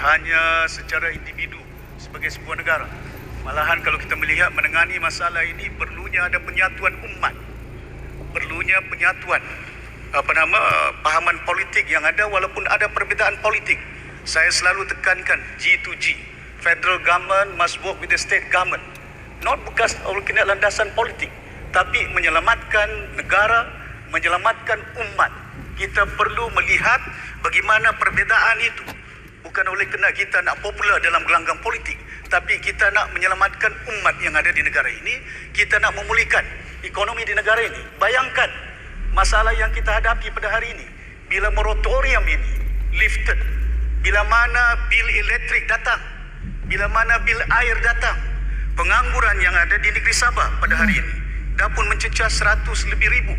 hanya secara individu sebagai sebuah negara. Malahan kalau kita melihat menangani masalah ini perlunya ada penyatuan umat, perlunya penyatuan pahaman politik yang ada walaupun ada perbezaan politik. Saya selalu tekankan G2G, federal government must work with the state government, not bekas oleh kena landasan politik, tapi menyelamatkan negara, menyelamatkan umat. Kita perlu melihat bagaimana perbezaan itu bukan oleh kena kita nak popular dalam gelanggang politik, tapi kita nak menyelamatkan umat yang ada di negara ini. Kita nak memulihkan ekonomi di negara ini. Bayangkan masalah yang kita hadapi pada hari ini, bila moratorium ini lifted, bila mana bil elektrik datang, bila mana bil air datang, pengangguran yang ada di negeri Sabah pada hari ini dah pun mencecah 100 lebih ribu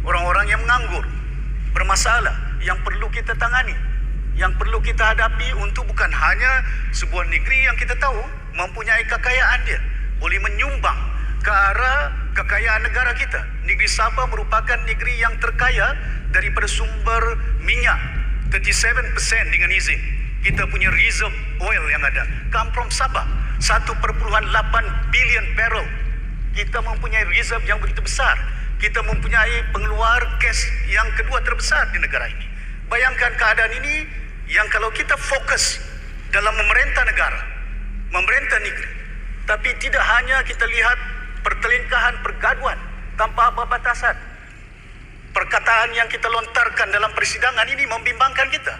orang-orang yang menganggur. Bermasalah yang perlu kita tangani, yang perlu kita hadapi untuk bukan hanya sebuah negeri yang kita tahu mempunyai kekayaan dia, boleh menyumbang ke arah kekayaan negara kita. Negeri Sabah merupakan negeri yang terkaya daripada sumber minyak, 37% dengan izin. Kita punya reserve oil yang ada come from Sabah, 1.8 billion barrel. Kita mempunyai reserve yang begitu besar. Kita mempunyai pengeluar gas yang kedua terbesar di negara ini. Bayangkan keadaan ini yang kalau kita fokus dalam memerintah negara, memerintah negeri, tapi tidak hanya kita lihat pertelingkahan, pergaduhan tanpa apa batasan. Perkataan yang kita lontarkan dalam persidangan ini membimbangkan kita.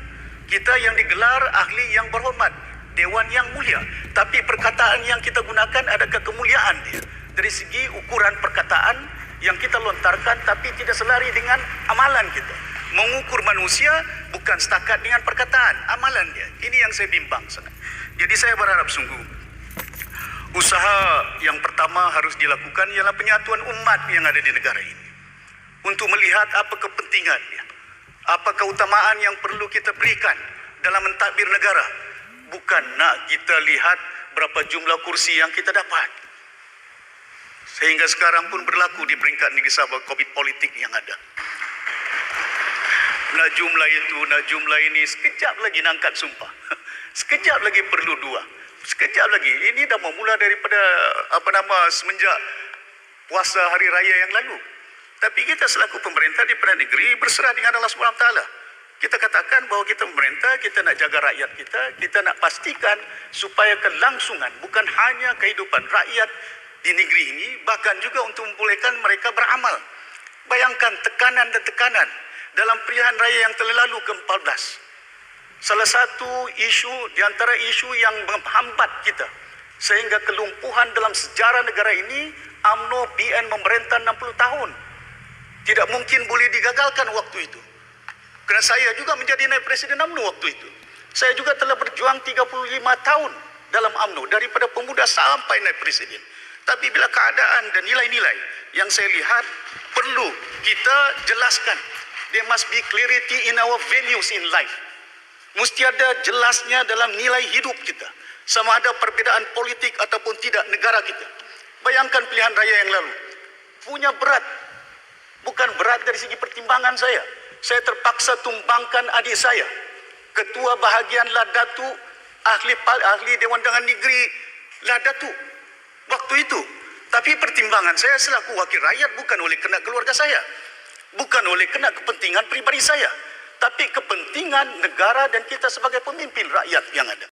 Kita yang digelar ahli yang berhormat, dewan yang mulia, tapi perkataan yang kita gunakan ada kemuliaan dia. Dari segi ukuran perkataan yang kita lontarkan, tapi tidak selari dengan amalan kita. Mengukur manusia bukan setakat dengan perkataan, amalan dia. Ini yang saya bimbang sangat. Jadi saya berharap sungguh usaha yang pertama harus dilakukan ialah penyatuan umat yang ada di negara ini. Untuk melihat apa kepentingannya, apa keutamaan yang perlu kita berikan dalam mentadbir negara. Bukan nak kita lihat berapa jumlah kursi yang kita dapat. Sehingga sekarang pun berlaku di peringkat negeri Sabah COVID politik yang ada. Nak jumlah itu, nak jumlah ini, sekejap lagi nak angkat sumpah. Sekejap lagi perlu dua. Sekejap lagi. Ini dah memula daripada semenjak puasa hari raya yang lalu. Tapi kita selaku pemerintah di Perdana Negeri berserah dengan Allah SWT. Kita katakan bahawa kita pemerintah, kita nak jaga rakyat kita nak pastikan supaya kelangsungan bukan hanya kehidupan rakyat di negeri ini, bahkan juga untuk membolehkan mereka beramal. Bayangkan tekanan dan tekanan dalam pilihan raya yang telah lalu ke-14. Salah satu isu di antara isu yang menghambat kita sehingga kelumpuhan dalam sejarah negara ini, UMNO PN memerintah 60 tahun. Tidak mungkin boleh digagalkan waktu itu. Kerana saya juga menjadi naib presiden UMNO waktu itu. Saya juga telah berjuang 35 tahun dalam UMNO, daripada pemuda sampai naib presiden. Tapi bila keadaan dan nilai-nilai yang saya lihat perlu kita jelaskan. There must be clarity in our values in life. Mesti ada jelasnya dalam nilai hidup kita. Sama ada perbezaan politik ataupun tidak negara kita. Bayangkan pilihan raya yang lalu. Punya berat. Bukan berat dari segi pertimbangan saya. Saya terpaksa tumbangkan adik saya, Ketua Bahagian Ladatu, ahli Dewan Undangan Negeri Ladatu. Waktu itu, tapi pertimbangan saya selaku wakil rakyat bukan oleh kena keluarga saya, bukan oleh kena kepentingan pribadi saya, tapi kepentingan negara dan kita sebagai pemimpin rakyat yang ada.